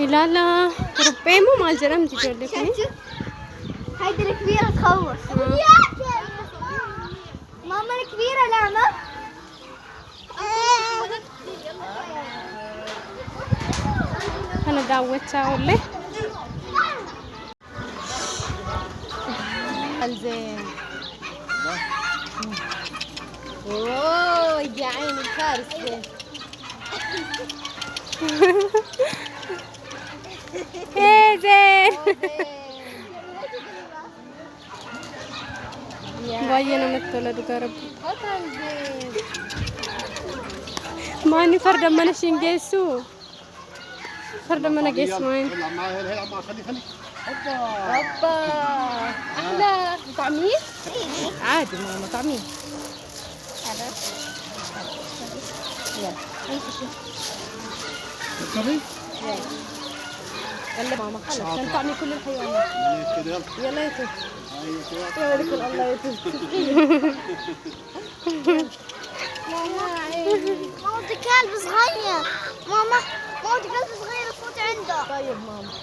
لا لا ربي مو مال جرمتي جولكني. هيدي الكبيرة تخوف. ماما الكبيرة لا ما أنا داوتها ولا زين. اوه يا عيني الفارس زين. ايه زين. باينة متولد قرب. ماني فردا ما نشين جيسو. فردا ما نجيس ماين. خلي. هوبا احلى طعميه. عادي ماما طعميه. يلا يلا ماما خلص عشان طعمي كل الحيوانات. يلا يا توت. يا ولك الله يا توت. ماما دي كلب صغير. ماما دي كلب صغير صوتي عنده. طيب ماما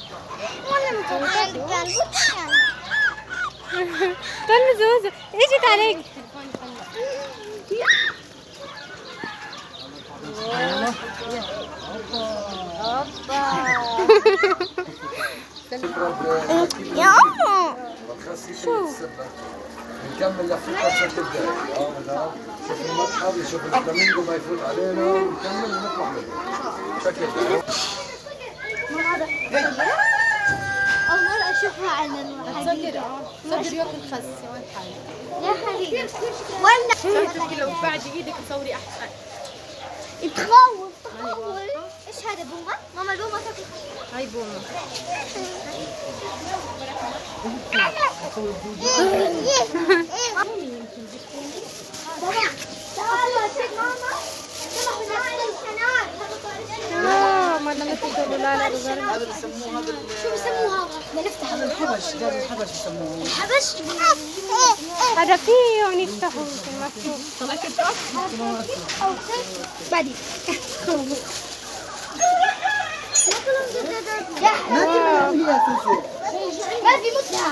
ولا متوقع الكلب. طن زوزو اجت عليك. يا أمه شو نكمل لفتة بشكل دائري. شوف المتحف يشوف الفلامينجو ما يفوت علينا ونكمل ونطلع منه بشكل دائري. أول مرة أشوفها على الحديقة. صدر ياكل خس يا ولد حالي. يا حبيبي ولا لو بعد ايدك تصوري احسن. تخوف. ايش هذا بومة؟ ماما البومة تاكل. هاي بومه. ما لما تقولوا لا لا هذا بيسموه هذا شو بسموها؟ نفتح هذا الحبش، دار الحبش يسموه. الحبش. هذا فيه ونفتحه في المكتوب. بعدين ما في متعة.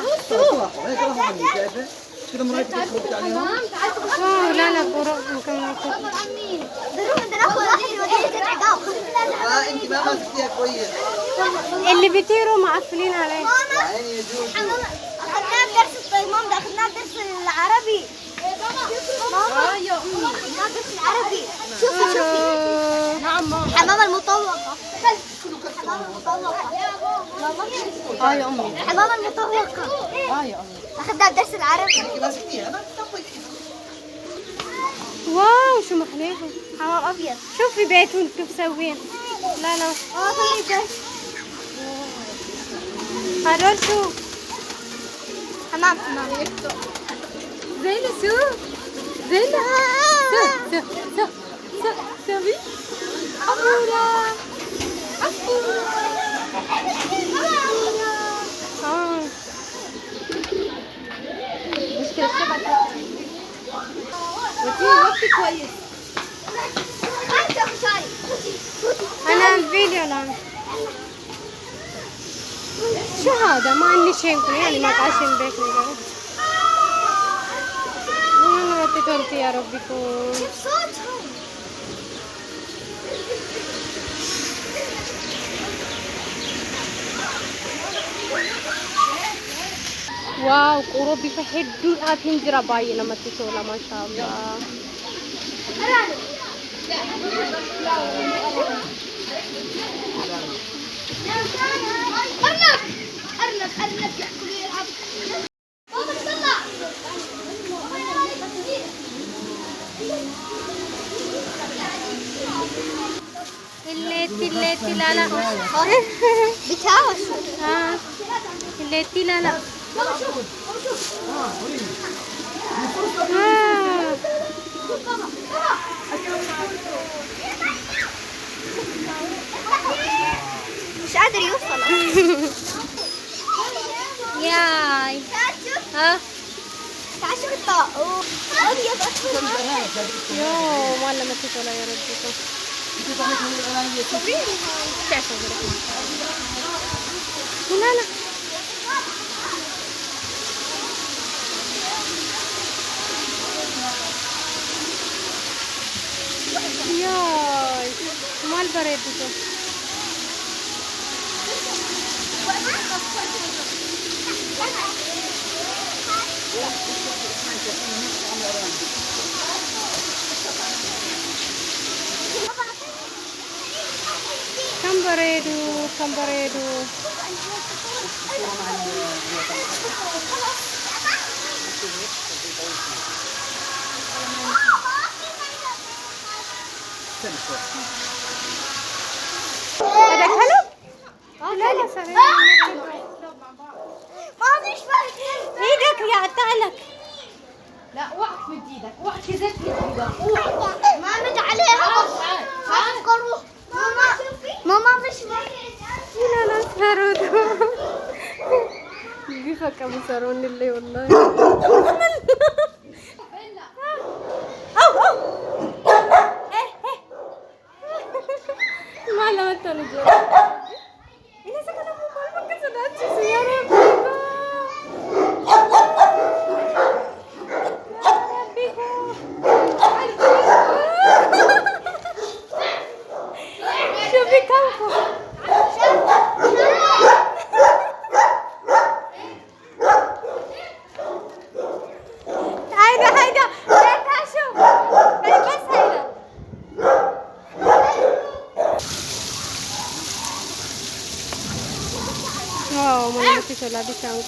هيك راح عني شايفه؟ كذا مرايتك تخرج عليهم. لا لا بروح ممكن ناخذ. انت ما ماسكتيها كويس. اللي بيطيروا معفلين عليه. يا عيني يجوز. أخذناه بدرس ماما أخذناه بدرس العربي. ماما يا امي أخذناه بدرس العربي. شوفي نعم ماما. حمامة المطوقة. حمامة المطوقة. ماما يا امي. الحمامة المطوقة. يا امي. أخذناه بدرس العربي. انت ماسكتيها ما تطبقي. واو شو محليهم. حمام أبيض. شوفي بيتهم كيف مسوين. لا لا طيب هذول شو حمام. زينة شو زينة سوي عفورة مشكلة الشبكة. وقتي كويس. أنا الفيديو الآن. شو هذا ما عندي شيء يعني ما تعشين بيتنا ده. أنا رتيت يا ربي كون. صوتهم. واو قروبي فحدو هنجرة باي لما تسولا ما شاء الله. أرنب يأكل ويلعب. ماما طلع. الليتي لا لا بتهاوش. الليتي لا لا ماما شوف. مش قادر يوصل. ياي ها تعال شوف الطاقة. يو ما لما تسولا يا ربي. انت طعمتها من الإعلانية. تعرفوا كم بريدو. هذا كلب؟ لا لا صغير. ما فيش فرق. ايدك يا تعلق. لا وقف من ايدك، وقف زيت من ايدك. ما مد عليها. قروح. ماما مش لا لا سرود. بيفك ابو سرون اللي والله. ما لما تنجح. ini sekarang mau malu kan sudah cuci ya شوفي كيفه هيدا هيدا هيدا شوف هي بس هيدا واو ما نسيت ولا بيساوي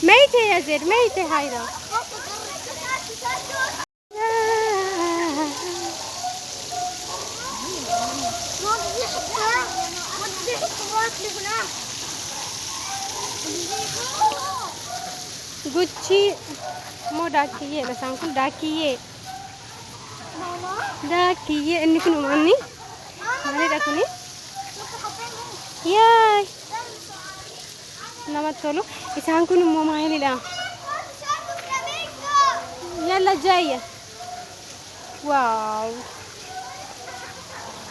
ميتة يا زيد ميتة هيدا Gucci mau dakiye lah sangkul dakiye ini kunu mani mani dakuni yay nama tolu isangkul mau main ila yalla jaya wow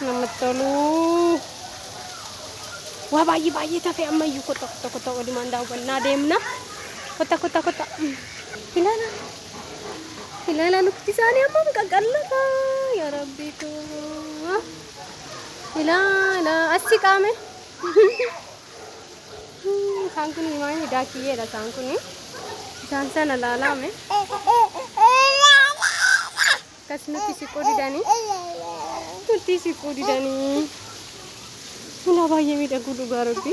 nama tolu wah bayi tapi amma yu kotak di mandau banna demna kota hilala nukti sani amma kagallaka ya rabbi ko hilala asikame sangkuni mani dakiye la sangkuni sansana lala me kasnu kisi kodi dani Una bayi mi da kudu garobi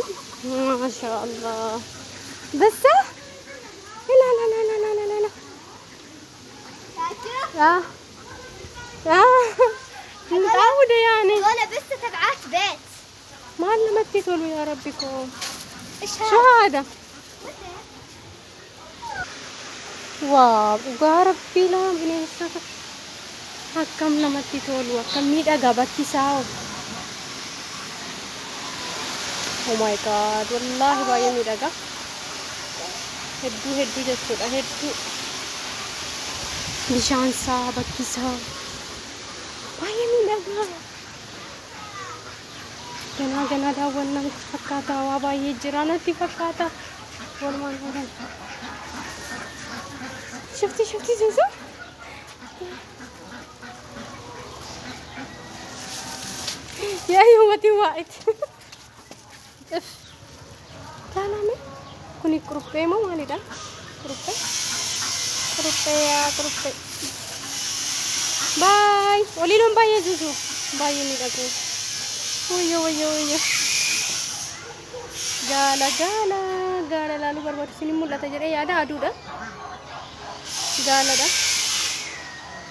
masya Allah besar لا متعودة يعني ولا بس تبعات بيت ما علمتني تقولوا يا ربكم ايش شو هذا واو وقارب لا من السفر حكم لمتني تقولوا كم ميدا قابتي ساو oh my god والله باي ميدا قا hedduu jechuudha hedduu bishaan isaa bakki isaa baay'ee miidhagaa ganaa daawwannaan fakkaata waa baay'ee jira natti fakkaata walumaan oolan shufti zuzu yaa yuumati waa'it laalame kuni kuruphee moo maalidha kuruphee baay oliiloon baay'ee zuzu baay'ee miidhagu wayyo gaala laaluu barbaadu isin mul'ata jedhee yaada aduudha gaaladha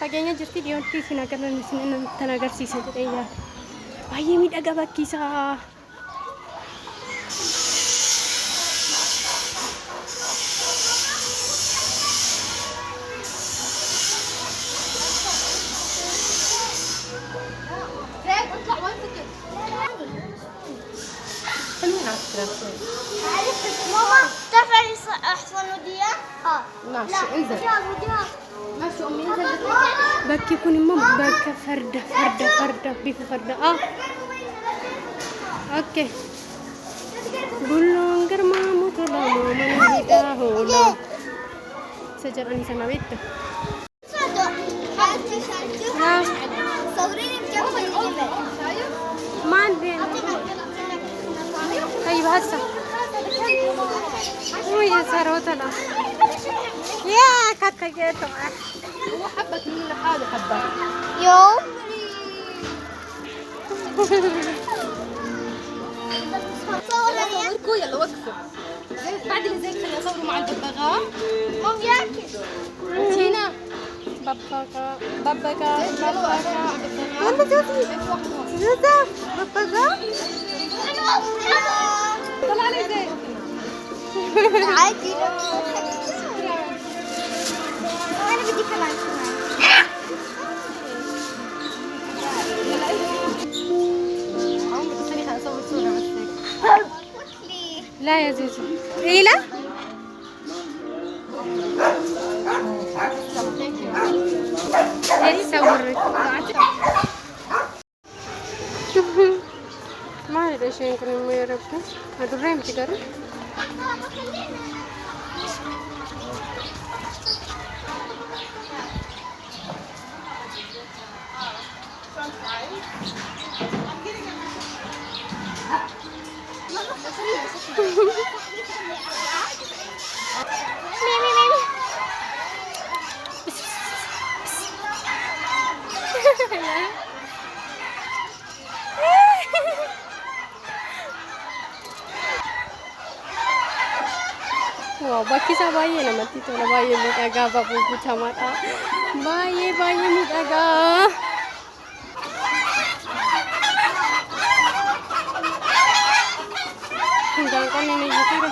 fageenya jirti dhiyoonti isin tan agarsiisa jedhee yaada baay'ee miidhaga bakki isaa ماما تعرفي احسن وديا ماشي انزل ماشي امي انزل bakki kun immoo bakka farda bifa farda okay bulloon garmaamu tolaa mana hidhaa hoola isa jedhanii sana beekta صوريني بجنب الجبل maan deema طيب هسه ويا ساروتنا يا كاكا جيتو هو حبك من لحاله حبك يوم صوركوا يلا وقفوا. بعد اللي زيك خلينا نصوروا مع الببغاء. مام ياكل. تينا ببغاء ببغاء يلا جوزي. جوزة ببغاء طلع لي زي عادي. انا بدي كمان عم بتخلي خلينا نصور صورة بس هيك. لا يا زوزو ايه لا ايه صورك ما ادري ايش يمكن ما يعرفه هذا الريم تقرا Wow, bakki isaa baay'ee namatti tola. Baay'ee miidhagaa baaboo guutamaadha. Baay'ee miidhagaa. Hindaan qonni ni jiru.